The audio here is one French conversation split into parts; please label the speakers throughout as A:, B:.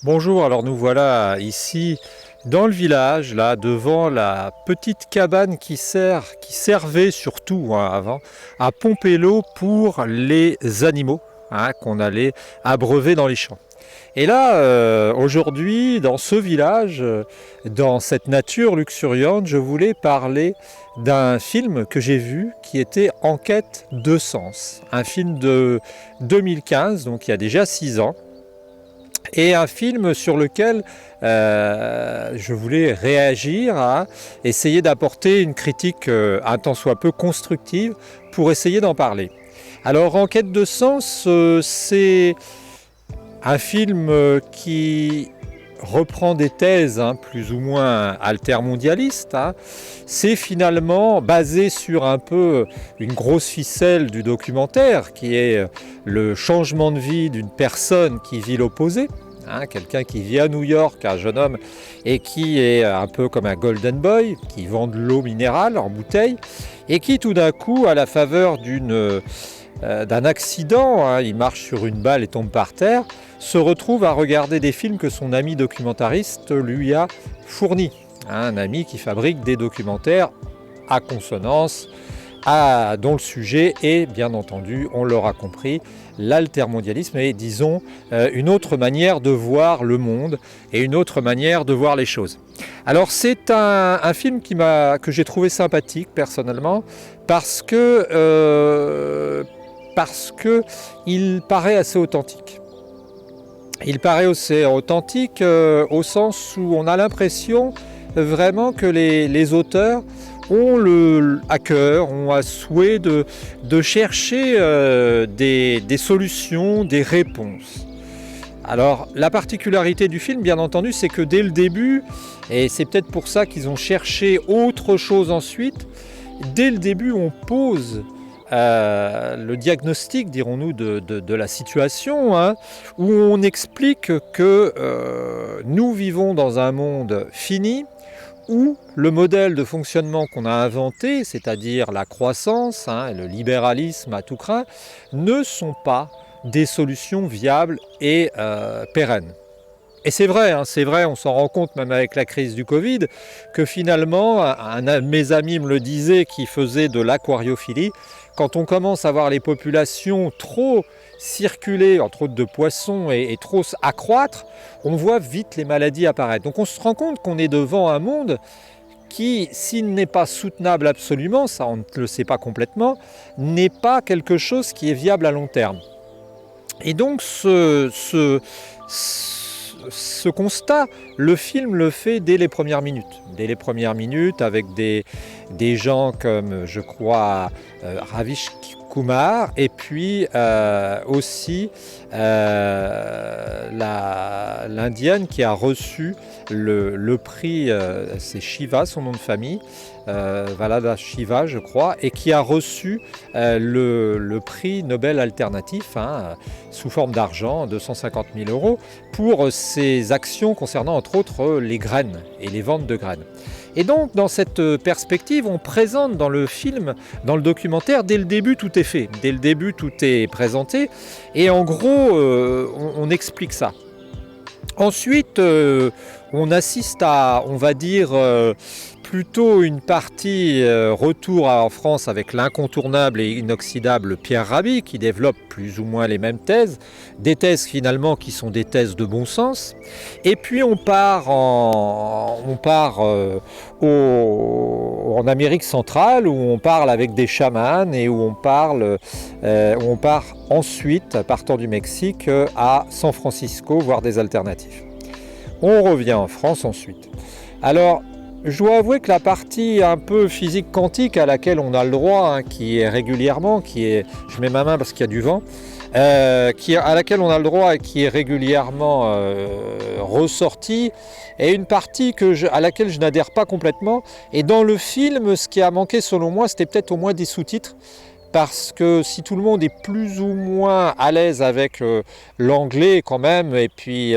A: Bonjour, alors nous voilà ici dans le village, là devant la petite cabane qui servait surtout avant à pomper l'eau pour les animaux qu'on allait abreuver dans les champs. Et là, aujourd'hui, dans ce village, dans cette nature luxuriante, je voulais parler d'un film que j'ai vu qui était En quête de sens, un film de 2015, donc il y a déjà 6 ans et un film sur lequel je voulais réagir, essayer d'apporter une critique un tant soit peu constructive pour essayer d'en parler. Alors, En quête de sens, c'est un film qui reprend des thèses plus ou moins altermondialistes. C'est finalement basé sur un peu une grosse ficelle du documentaire qui est le changement de vie d'une personne qui vit l'opposé. Quelqu'un qui vit à New York, un jeune homme, et qui est un peu comme un golden boy, qui vend de l'eau minérale en bouteille, et qui tout d'un coup, à la faveur d'un accident, il marche sur une balle et tombe par terre, se retrouve à regarder des films que son ami documentariste lui a fournis. Un ami qui fabrique des documentaires à consonance, dont le sujet est, bien entendu, on l'aura compris, l'altermondialisme et, disons, une autre manière de voir le monde et une autre manière de voir les choses. Alors c'est un film que j'ai trouvé sympathique personnellement parce que il paraît assez authentique. Il paraît assez authentique au sens où on a l'impression vraiment que les auteurs ont à cœur, ont à souhait de chercher des solutions, des réponses. Alors la particularité du film, bien entendu, c'est que dès le début, et c'est peut-être pour ça qu'ils ont cherché autre chose ensuite, dès le début on pose le diagnostic, dirons-nous, de la situation, où on explique que nous vivons dans un monde fini, où le modèle de fonctionnement qu'on a inventé, c'est-à-dire la croissance, et le libéralisme à tout crin, ne sont pas des solutions viables et pérennes. Et c'est vrai, on s'en rend compte même avec la crise du Covid, que finalement, un de mes amis me le disait qui faisait de l'aquariophilie, quand on commence à voir les populations trop circuler, entre autres de poissons, et trop accroître, on voit vite les maladies apparaître. Donc on se rend compte qu'on est devant un monde qui, s'il n'est pas soutenable absolument, ça on ne le sait pas complètement, n'est pas quelque chose qui est viable à long terme. Et donc ce constat, le film le fait dès les premières minutes. Dès les premières minutes, avec des gens comme, je crois, Ravish Kumar, et puis aussi l'indienne qui a reçu le prix, c'est Shiva, son nom de famille, Valada Shiva, je crois, et qui a reçu le prix Nobel alternatif, sous forme d'argent, 250 000 euros, pour ses actions concernant entre autres les graines et les ventes de graines. Et donc dans cette perspective, on présente dans le film, dans le documentaire, dès le début tout est fait, dès le début tout est présenté, et en gros on explique ça. Ensuite, on assiste à, on va dire, plutôt une partie retour en France avec l'incontournable et inoxydable Pierre Rabhi qui développe plus ou moins les mêmes thèses, des thèses finalement qui sont des thèses de bon sens. Et puis on part en Amérique centrale où on parle avec des chamans et où on part ensuite, partant du Mexique, à San Francisco, voir des alternatives. On revient en France ensuite. Alors, je dois avouer que la partie un peu physique quantique à laquelle on a le droit, qui est régulièrement, je mets ma main parce qu'il y a du vent, à laquelle on a le droit et qui est régulièrement ressortie, est une partie à laquelle je n'adhère pas complètement. Et dans le film, ce qui a manqué selon moi, c'était peut-être au moins des sous-titres. Parce que si tout le monde est plus ou moins à l'aise avec l'anglais quand même, et puis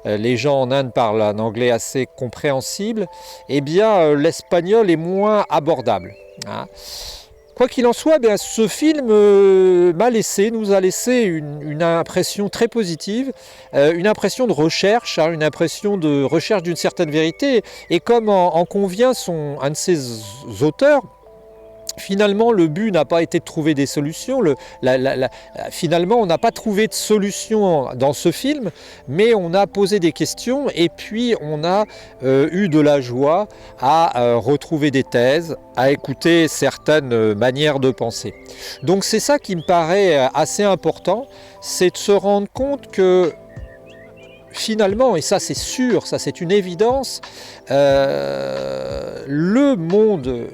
A: les gens en Inde parlent un anglais assez compréhensible, eh bien l'espagnol est moins abordable. Quoi qu'il en soit, bien, ce film nous a laissé une impression très positive, une impression de recherche, hein, une impression de recherche d'une certaine vérité. Et comme en convient un de ses auteurs, finalement, le but n'a pas été de trouver des solutions. Finalement, on n'a pas trouvé de solution dans ce film, mais on a posé des questions et puis on a eu de la joie à retrouver des thèses, à écouter certaines manières de penser. Donc c'est ça qui me paraît assez important, c'est de se rendre compte que finalement, et ça c'est sûr, ça c'est une évidence, le monde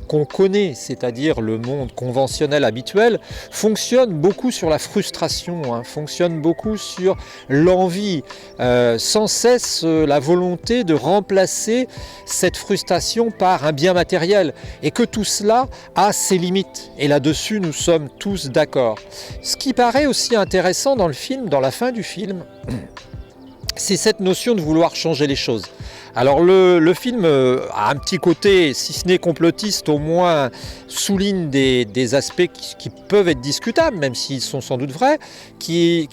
A: qu'on connaît, c'est-à-dire le monde conventionnel habituel, fonctionne beaucoup sur la frustration, hein, fonctionne beaucoup sur l'envie, sans cesse la volonté de remplacer cette frustration par un bien matériel, et que tout cela a ses limites. Et là-dessus, nous sommes tous d'accord. Ce qui paraît aussi intéressant dans le film, dans la fin du film, c'est cette notion de vouloir changer les choses. Alors le film a un petit côté, si ce n'est complotiste, au moins souligne des aspects qui peuvent être discutables, même s'ils sont sans doute vrais, qui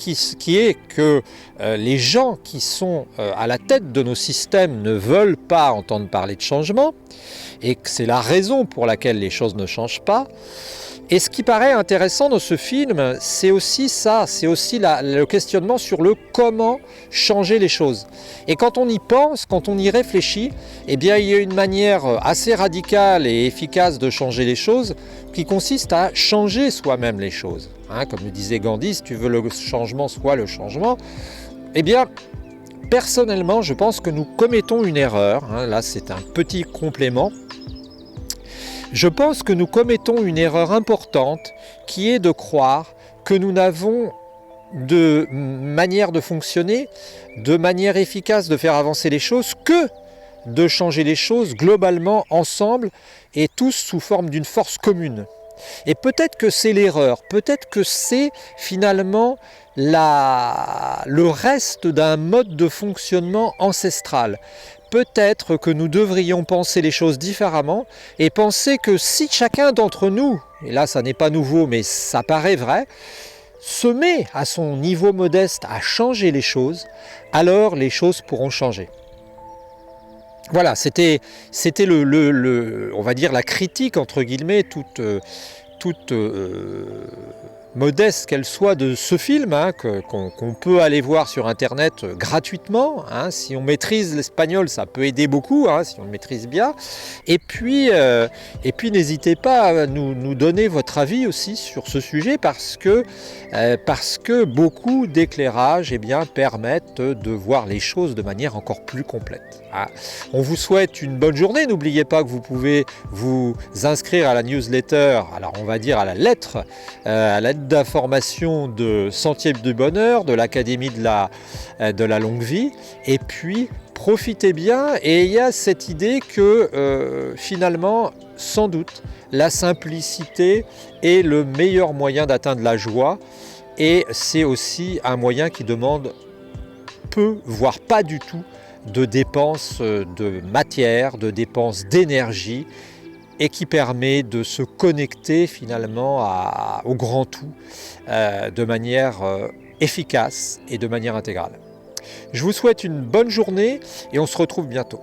A: est que les gens qui sont à la tête de nos systèmes ne veulent pas entendre parler de changement, et que c'est la raison pour laquelle les choses ne changent pas. Et ce qui paraît intéressant dans ce film, c'est aussi ça, c'est aussi le questionnement sur le comment changer les choses. Et quand on y pense, quand on y réfléchit, eh bien il y a une manière assez radicale et efficace de changer les choses qui consiste à changer soi-même les choses. Hein, comme le disait Gandhi, si tu veux le changement, soit le changement. Eh bien, personnellement, je pense que nous commettons une erreur. Hein, là, c'est un petit complément. Je pense que nous commettons une erreur importante qui est de croire que nous n'avons de manière de fonctionner, de manière efficace de faire avancer les choses que de changer les choses globalement ensemble et tous sous forme d'une force commune. Et peut-être que c'est l'erreur, peut-être que c'est finalement le reste d'un mode de fonctionnement ancestral. Peut-être que nous devrions penser les choses différemment et penser que si chacun d'entre nous, et là ça n'est pas nouveau mais ça paraît vrai, se met à son niveau modeste à changer les choses, alors les choses pourront changer. Voilà, c'était on va dire la critique entre guillemets toute modeste qu'elle soit de ce film, hein, qu'on peut aller voir sur internet gratuitement, hein. Si on maîtrise l'espagnol, ça peut aider beaucoup, hein, si on le maîtrise bien. Et puis n'hésitez pas à nous donner votre avis aussi sur ce sujet parce que beaucoup d'éclairages permettent de voir les choses de manière encore plus complète. Ah. On vous souhaite une bonne journée. N'oubliez pas que vous pouvez vous inscrire à la newsletter, alors on va dire à la lettre d'information de Sentier du Bonheur, de l'Académie de la Longue Vie. Et puis, profitez bien. Et il y a cette idée que finalement, sans doute, la simplicité est le meilleur moyen d'atteindre la joie. Et c'est aussi un moyen qui demande peu, voire pas du tout, de dépenses de matière, de dépenses d'énergie, et qui permet de se connecter finalement au grand tout de manière efficace et de manière intégrale. Je vous souhaite une bonne journée et on se retrouve bientôt.